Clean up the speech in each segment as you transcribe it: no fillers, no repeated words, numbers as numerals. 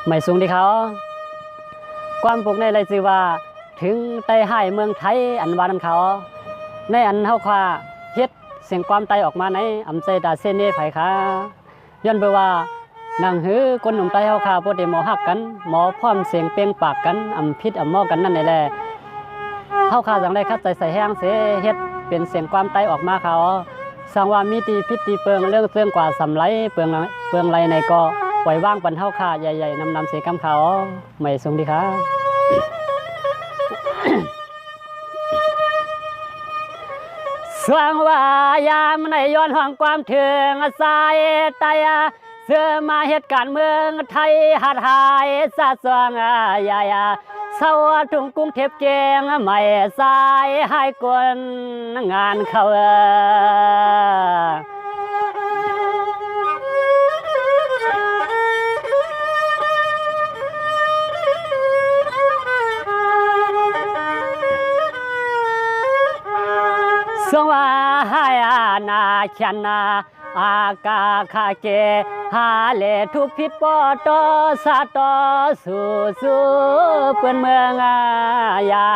ไม่สูงที่เขาความปลูกในไรสิว่าถึงไตให้เมืองไทยอันวานเขาในอันเฮาคว้าเฮ็ดเสียงความไตออกมาในอำใจตาเส้นนี้ไผค่ะย้อนไปว่านังหือคนหนุ่มไตเฮาคาบ่ได้หมอฮักกันหมอพร้อมเสียงเปล่งปากกันอำพิษอำมอกันนั่นนี่แหละเฮาคาจังได้คัดใจใส่แห้งเสเฮ็ดเป็นเสียงความไตออกมาเขาสังว่ามีตีพิษตีเปิงเรื่องเสื่องกว่าสำไรเปิงไรในก็ปล่อยว่างปันเฮาคาใหญ่ๆนำเสียงกำเขาไม่สูงดีค่ะสว่างว่ายามในย้อนห้องความถึงสายตายเสื้อมาเหตุการณ์เมืองไทยหัดหายสะสว่างใหญ่สวัสดิ์กรุงเทพเกงไม่สายให้กวนงานเขาสว่าหายนาชันนาอากาคาเกฮาเลทุกพิษปอตอสะตอสู่เปื้อนเมืองยา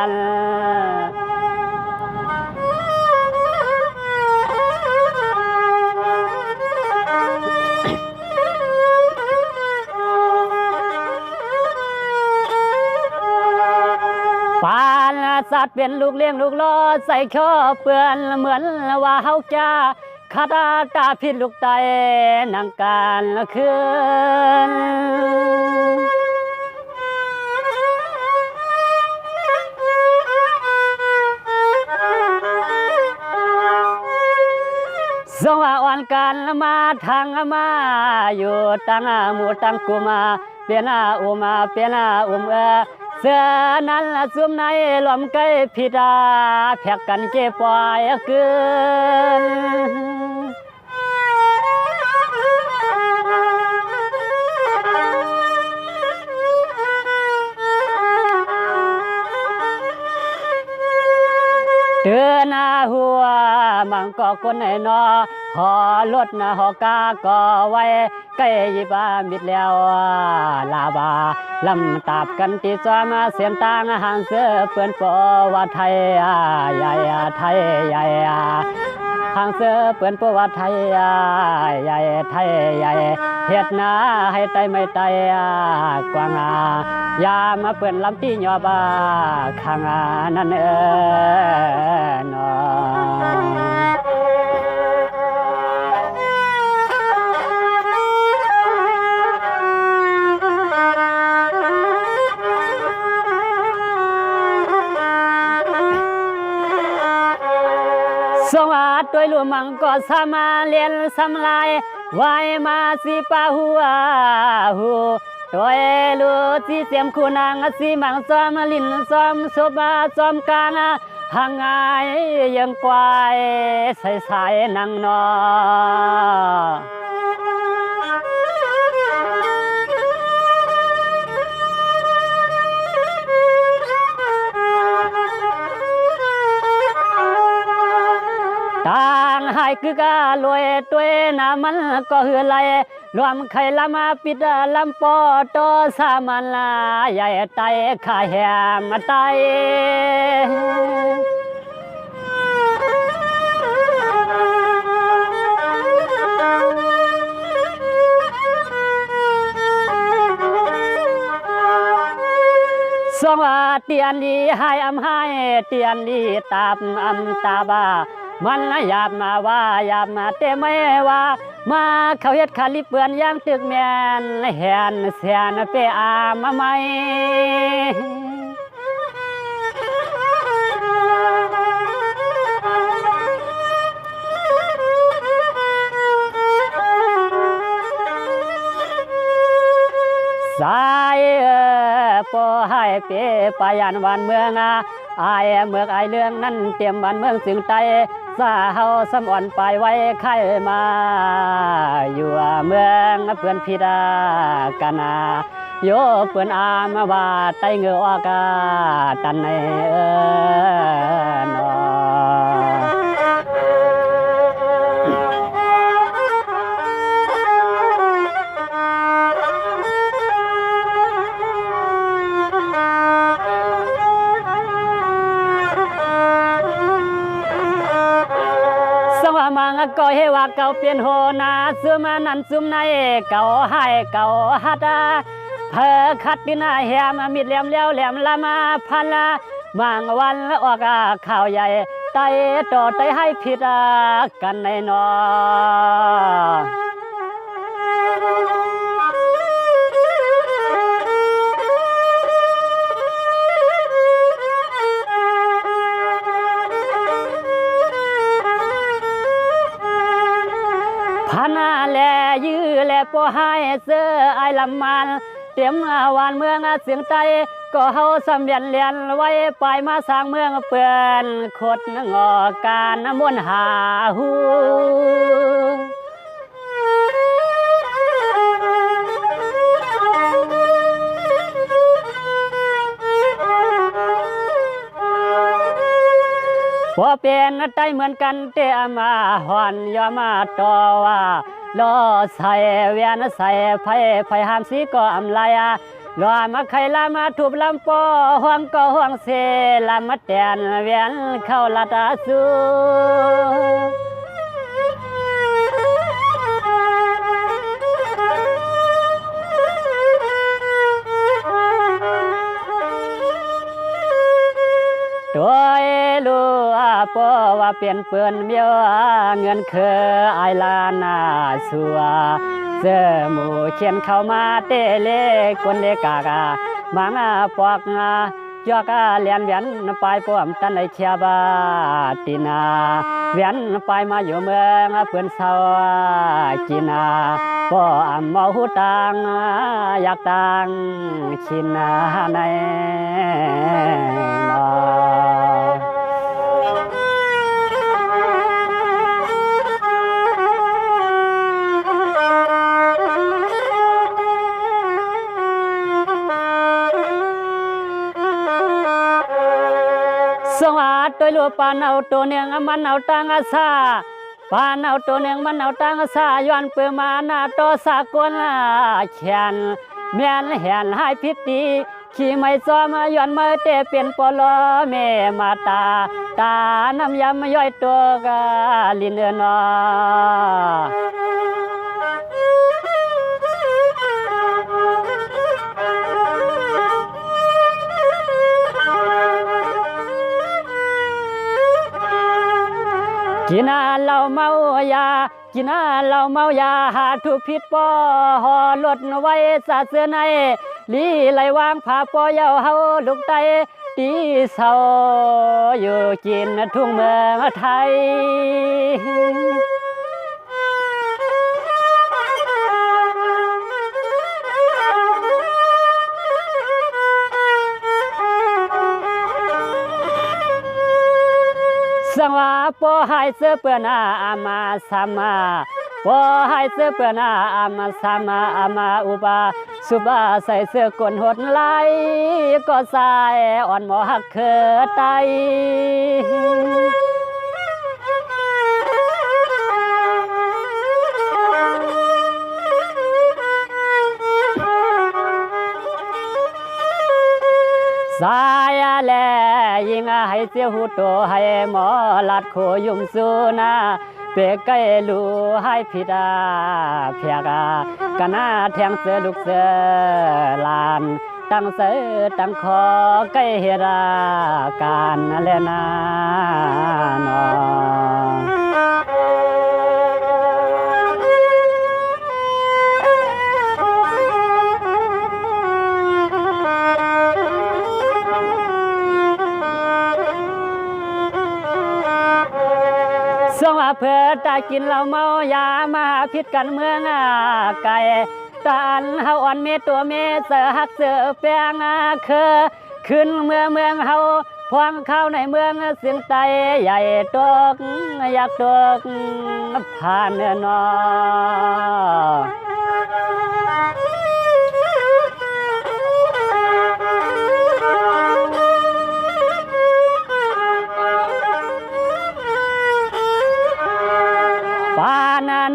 นปานสัตว์เป็นลูกเลี้ยงลูกล้อใส่ข้อเปื้อนเหมือนว่าเฮาจะคาตาพิษลูกไตนังการคืนสว่าอ่อนกันมาทางมาอยู่ตั้งหมู่ตั้งกุมาเปียนาอุมาเปียนาเสือนั้นซุ่มในลมใกล้พิดาแพกกันเก็บปล่อยเกินเตือนหัวมังก็คนไหนนอหอรถหอกาก็ไว้ใกล้ยิบามิดแล้วลาบาลำตาบกันตีจอมาเสียงต่างห่างเสือเปื่อนปอว่าไทยใหญ่ไทยใหญ่ห่างเสือเปื่อนปอว่าไทยใหญ่ไทยใหญ่เฮ็ดนาให้ไตไม่ไตกวางยามาเปื่อนลำตีหยอบข้างนั่นนอสวัสดิ์ด้วยลูมังก็สามาเลียนสำลายวายมาสิปาหัวหูด้วยลูสิเสียมคูนางสิมังซ้อมลินซ้อมโซบาซ้อมกานาห่างไงยังกวายใส่นางนอต่างให้คือกาลวยตัวน้ำมันก็เหือไหลรวมไข่ละมาปิดลำปอตอสามันลาใหญ่ไตขาแหมไตสวัสดีอันดีให้ให้เตียนดีตาบตาบามันหยาบมาว่าหยาบมาแต่ไม่ว่ามาเขาเฮ็ดคาลิเปือนย่างตึกแมนแหนเสียนเปอามาไหมสายปอให้เปปายันวันเมืองอายเมืองไอเรื่องนั้นเตรียมวันเมืองสึงไตสาเฮาสมอ่อนไปไว้ไข่มาอยู่เมืองเพื่อนพิดากันโยเพื่อนอามาว่าไตเงืออกาตันในนอ ส ก็เฮว่าเก่าเปลี่ยนโหนาซึมนั้นซึมในเก่าให้เก่าฮัดเพอคัดดินาแหมมิดแหลมแล้วแหลมละมาพันละบางวันออกข่าวใหญ่ไต่ต่อไต่ให้ผิดกันในนอพันแลยื้อแลปอให้เสื้อไอลำมันเตรียมวานเมืองเสียงใจก็เฮาสำเร็จเรียนไว้ไปมาสร้างเมืองเปื่อนขดงอการมนหาหูพอเป็นใจเหมือนกันเตะมาหอนยอมาต่อว่าล้อใส่เวียนใส่ไฟห้ามสีก็อำลายล้อมาไข่ลามาทุบลำปอห่วงก็ห่วงเสลามาแตนเวียนเข้าละตาสูตัวลูปอว่าเปลี่ยนเปื้อนเบี้ยวเงินเคอไอลานาสัวเสื้อหมูเขียนเข้ามาเตเลคนเลกากามังปอกยอกเลียนเวียนไปป้อมตันไอเชียบาตินาเวียนไปมาอยู่เมืองเปื้อนเศร้าจีนาป้อเมาหูตังอยากตังชินในนอสวัสดิ์ตัวลูกปานเอาตัวเนียงมันเอาตังอาซาปานเอาตัวเนียงมันเอาตังอาซาย้อนเปื่อมาหน้าต่อสากลแขนแม่นแหนให้พิษดีขี่ไม่ซ้อมย้อนมือเตเปลี่ยนปลอแม่มาตาน้ำยำย่อยตัวกาลินนอกินเหล้าเมายากินเหล้าเมายาหาทุกผิดปอหอลดไว้สาเสื้อในลีไหลวางผ้าปอเยาเฮาลูกไตตีเศร้าอยู่กินทุ่งเมืองไทยสังว่าปอให้เสื้อเปื้อนอามาสามาปอให้เสื้อเปื้อนอามาสามาอามาอุบาสุบาใส่เสื้อกลหดไหลก็สายอ่อนหมอหักเคือไตสายแลยิงให้เสียหูโตให้หมอลัดโคยุ่มสูนาเปไก่ลูให้พิดาเพียกกันหน้าแทงเสือลูกเสือลานตั้งเสือตั้งคอไก่เฮราการเลนานอสงเพื่อตากินเหล้าเมายามาพิษกันเมืองไก่ตาอันเฮาอ่อนเมตัวเมเสือหักเสือแปงคือขึ้นเมืองเฮาพวงเข้าในเมืองเสียงไตใหญ่ตกอยากตกผ่านเนื้อนอ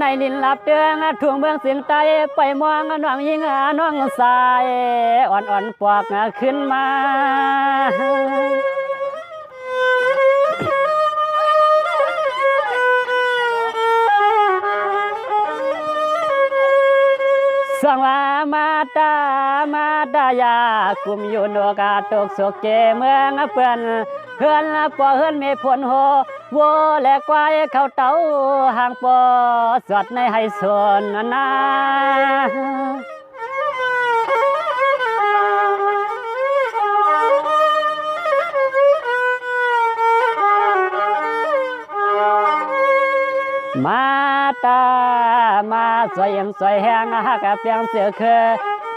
ในลินลับเตืองทุ่งเมืองเสียงไตไปมองน้องยิงน้องสายอ่อนปอกขึ้นมา วงว่ามาดายากลุ่มอยู่โนกาตกโศกเกเมืองเปื่อนเฮือนปอเฮือนมีผลโหวัวและควายเข้าเต้าห่างปอสวดในให้ส่วนนามาตามาสวยยังสวยแหงกะเปียงเสือคือ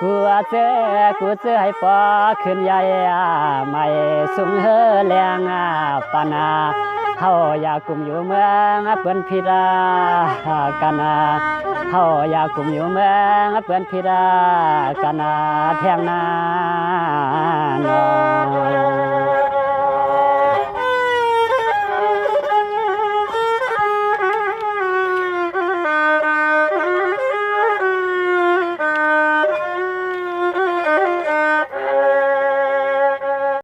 กูเสือให้ปอขึ้นใหญ่ไม่สุ่มเฮแรงปานาเฮาอยากกุมอยู่เมืองเปิ้นพิรากันเฮาอยากกุมอยู่เมืองเปิ้นพิรากันแทงนา